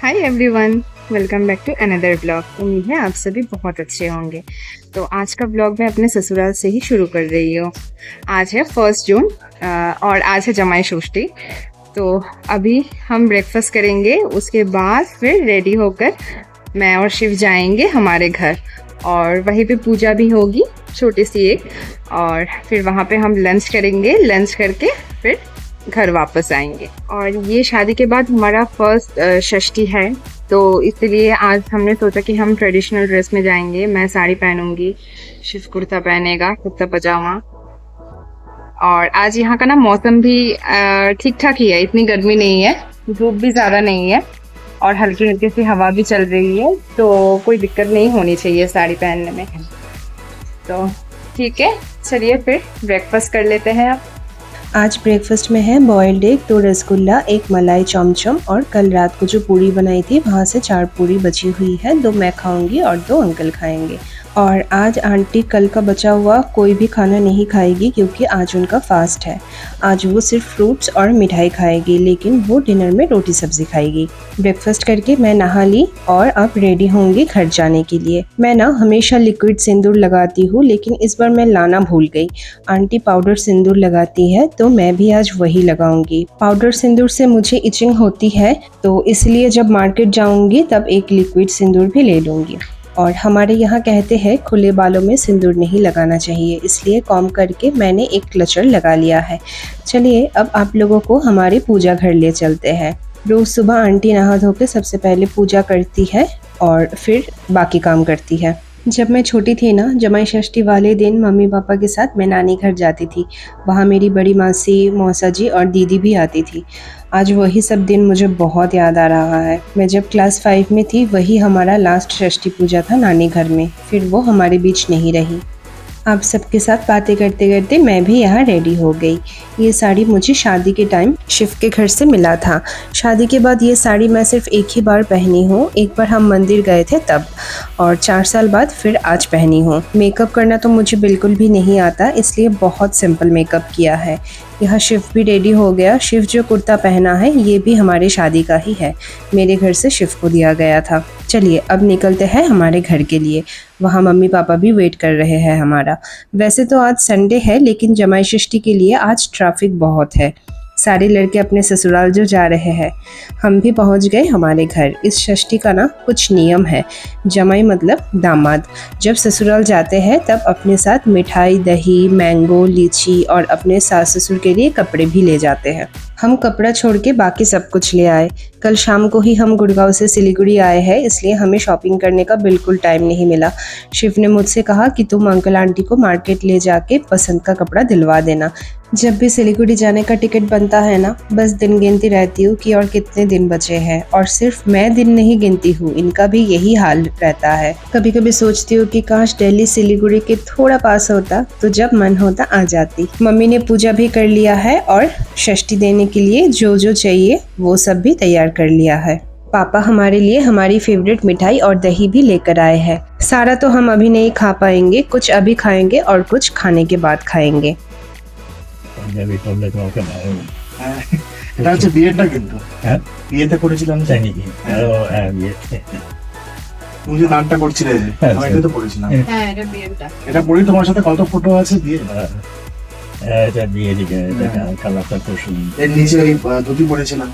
Hi everyone, welcome back to another blog. उम्मीद है आप सभी बहुत अच्छे होंगे। तो आज का ब्लॉग मैं अपने ससुराल से ही शुरू कर रही हूँ। आज है 1 जून और आज है जमाई षष्ठी। तो अभी हम ब्रेकफास्ट करेंगे, उसके बाद फिर रेडी होकर मैं और शिव जाएंगे हमारे घर और वहीं पे पूजा भी होगी छोटी सी एक, और फिर वहाँ पे हम लंच करेंगे। लंच करके फिर घर वापस आएंगे। और ये शादी के बाद हमारा फर्स्ट षष्ठी है, तो इसलिए आज हमने सोचा कि हम ट्रेडिशनल ड्रेस में जाएंगे। मैं साड़ी पहनूंगी, शिव कुर्ता पहनेगा, कुर्ता पजामा। और आज यहाँ का ना मौसम भी ठीक ठाक ही है, इतनी गर्मी नहीं है, धूप भी ज़्यादा नहीं है और हल्की हल्की सी हवा भी चल रही है, तो कोई दिक्कत नहीं होनी चाहिए साड़ी पहनने में। तो ठीक है, चलिए फिर ब्रेकफास्ट कर लेते हैं अब। आज ब्रेकफास्ट में है बॉइल्ड एग, 2 रसगुल्ला, 1 मलाई चमचम और कल रात को जो पूरी बनाई थी वहाँ से 4 पूरी बची हुई है। 2 मैं खाऊंगी और 2 अंकल खाएंगे। और आज आंटी कल का बचा हुआ कोई भी खाना नहीं खाएगी क्योंकि आज उनका फास्ट है। आज वो सिर्फ फ्रूट्स और मिठाई खाएगी, लेकिन वो डिनर में रोटी सब्जी खाएगी। ब्रेकफास्ट करके मैं नहा ली और अब रेडी होंगी घर जाने के लिए। मैं ना हमेशा लिक्विड सिंदूर लगाती हूँ, लेकिन इस बार मैं लाना भूल गई। आंटी पाउडर सिंदूर लगाती है तो मैं भी आज वही लगाऊंगी। पाउडर सिंदूर से मुझे इचिंग होती है, तो इसलिए जब मार्केट जाऊंगी तब एक लिक्विड सिंदूर भी ले लूंगी। और हमारे यहाँ कहते हैं खुले बालों में सिंदूर नहीं लगाना चाहिए, इसलिए कॉम करके मैंने एक क्लचर लगा लिया है। चलिए अब आप लोगों को हमारे पूजा घर ले चलते हैं। रोज सुबह आंटी नहा धो के सबसे पहले पूजा करती है और फिर बाकी काम करती है। जब मैं छोटी थी ना, जमाई षष्ठी वाले दिन मम्मी पापा के साथ मैं नानी घर जाती थी। वहाँ मेरी बड़ी मासी, मौसा जी और दीदी भी आती थी। आज वही सब दिन मुझे बहुत याद आ रहा है। मैं जब क्लास 5 में थी वही हमारा लास्ट षष्ठी पूजा था नानी घर में, फिर वो हमारे बीच नहीं रही। आप सबके साथ बातें करते करते मैं भी यहाँ रेडी हो गई। ये साड़ी मुझे शादी के टाइम शिव के घर से मिला था। शादी के बाद ये साड़ी मैं सिर्फ एक ही बार पहनी हूँ, एक बार हम मंदिर गए थे तब, और 4 साल बाद फिर आज पहनी हूँ। मेकअप करना तो मुझे बिल्कुल भी नहीं आता, इसलिए बहुत सिंपल मेकअप किया है। यहाँ शिव भी रेडी हो गया। शिव जो कुर्ता पहना है ये भी हमारे शादी का ही है, मेरे घर से शिव को दिया गया था। चलिए अब निकलते हैं हमारे घर के लिए। वहाँ मम्मी पापा भी वेट कर रहे हैं हमारा। वैसे तो आज संडे है, लेकिन जमाई षष्ठी के लिए आज ट्रैफिक बहुत है। सारे लड़के अपने ससुराल जो जा रहे हैं। हम भी पहुंच गए हमारे घर। इस षष्ठी का ना कुछ नियम है। जमाई मतलब दामाद जब ससुराल जाते हैं तब अपने साथ मिठाई, दही, मैंगो, लीची और अपने सास ससुर के लिए कपड़े भी ले जाते हैं। हम कपड़ा छोड़ के बाकी सब कुछ ले आए। कल शाम को ही हम गुड़गांव से सिलीगुड़ी आए हैं, इसलिए हमें शॉपिंग करने का बिल्कुल टाइम नहीं मिला। शिव ने मुझसे कहा कि तुम अंकल आंटी को मार्केट ले जाके पसंद का कपड़ा दिलवा देना। जब भी सिलीगुड़ी जाने का टिकट बनता है ना, बस दिन गिनती रहती हूँ कि और कितने दिन बचे हैं। और सिर्फ मैं दिन नहीं गिनती हूँ, इनका भी यही हाल रहता है। कभी कभी सोचती हूँ कि काश दिल्ली सिलीगुड़ी के थोड़ा पास होता तो जब मन होता आ जाती। मम्मी ने पूजा भी कर लिया है और षष्ठी देने के लिए जो जो चाहिए वो सब भी तैयार कर लिया है। पापा हमारे लिए हमारी फेवरेट मिठाई और दही भी लेकर आए हैं। सारा तो हम अभी नहीं खा पाएंगे, कुछ अभी खाएंगे और कुछ खाने के बाद खाएंगे। এটা হচ্ছে বিয়েটা, কিন্তু বিয়েতে করেছিলাম জানি কি তুমি যে নামটা করছিলে আমি এটা তো পড়েছিলাম। হ্যাঁ, এটা বিয়েটা। এটা পড়ি তোমার সাথে কত ফটো আছে বিয়ে? এটা দিয়ে দিকে কালারটা খুব সুন্দর। এর নিচে ওই ধুতি পড়েছিলাম।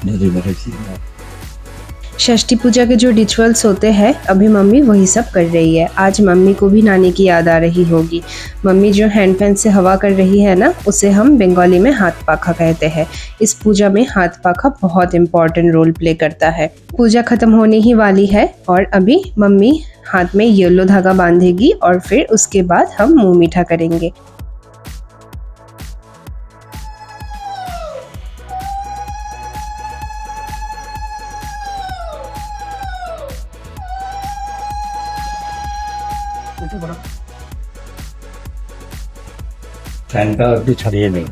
षष्ठी पूजा के जो रिचुअल्स होते हैं अभी मम्मी वही सब कर रही है। आज मम्मी को भी नानी की याद आ रही होगी। मम्मी जो हैंड फैन से हवा कर रही है ना, उसे हम बंगाली में हाथ पाखा कहते हैं। इस पूजा में हाथ पाखा बहुत इम्पोर्टेंट रोल प्ले करता है। पूजा खत्म होने ही वाली है और अभी मम्मी हाथ में येलो धागा बांधेगी और फिर उसके बाद हम मुंह मीठा करेंगे। ফ্যানটা একটু ছাড়িয়ে নেই।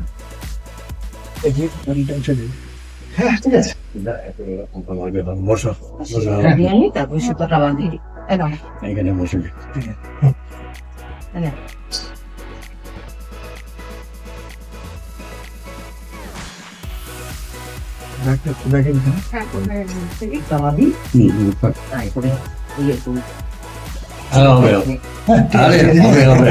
হ্যাঁ ঠিক আছে। বসো তারপর সুতোটা বাঁধি এখানে বসে। Tawadi. হুম Ay, por eso. Oye, tú. হবে আরে হবে হবে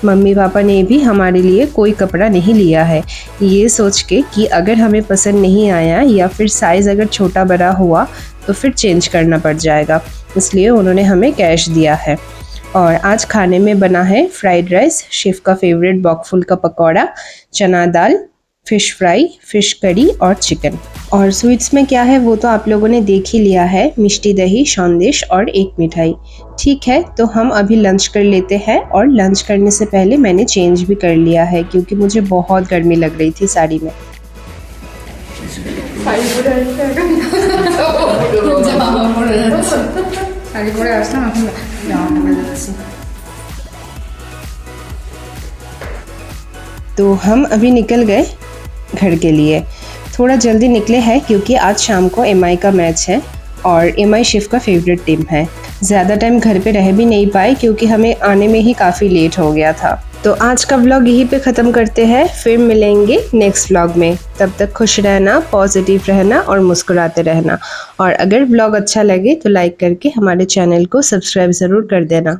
मम्मी पापा ने भी हमारे लिए कोई कपड़ा नहीं लिया है, ये सोच के कि अगर हमें पसंद नहीं आया या फिर साइज़ अगर छोटा बड़ा हुआ तो फिर चेंज करना पड़ जाएगा, इसलिए उन्होंने हमें कैश दिया है। और आज खाने में बना है फ्राइड राइस, शेफ़ का फेवरेट बॉकफुल का पकौड़ा, चना दाल, फ़िश फ्राई, फ़िश करी और चिकन। और स्वीट्स में क्या है वो तो आप लोगों ने देख ही लिया है, मिष्टी दही, संदेश और एक मिठाई। ठीक है, तो हम अभी लंच कर लेते हैं और लंच करने से पहले मैंने चेंज भी कर लिया है क्योंकि मुझे बहुत गर्मी लग रही थी साड़ी में। तो हम अभी निकल गए घर के लिए। थोड़ा जल्दी निकले हैं क्योंकि आज शाम को एमआई का मैच है और एमआई शेफ़ का फेवरेट टीम है। ज़्यादा टाइम घर पे रह भी नहीं पाए क्योंकि हमें आने में ही काफ़ी लेट हो गया था। तो आज का व्लॉग यहीं पे ख़त्म करते हैं, फिर मिलेंगे नेक्स्ट व्लॉग में। तब तक खुश रहना, पॉजिटिव रहना और मुस्कुराते रहना। और अगर व्लॉग अच्छा लगे तो लाइक करके हमारे चैनल को सब्सक्राइब ज़रूर कर देना।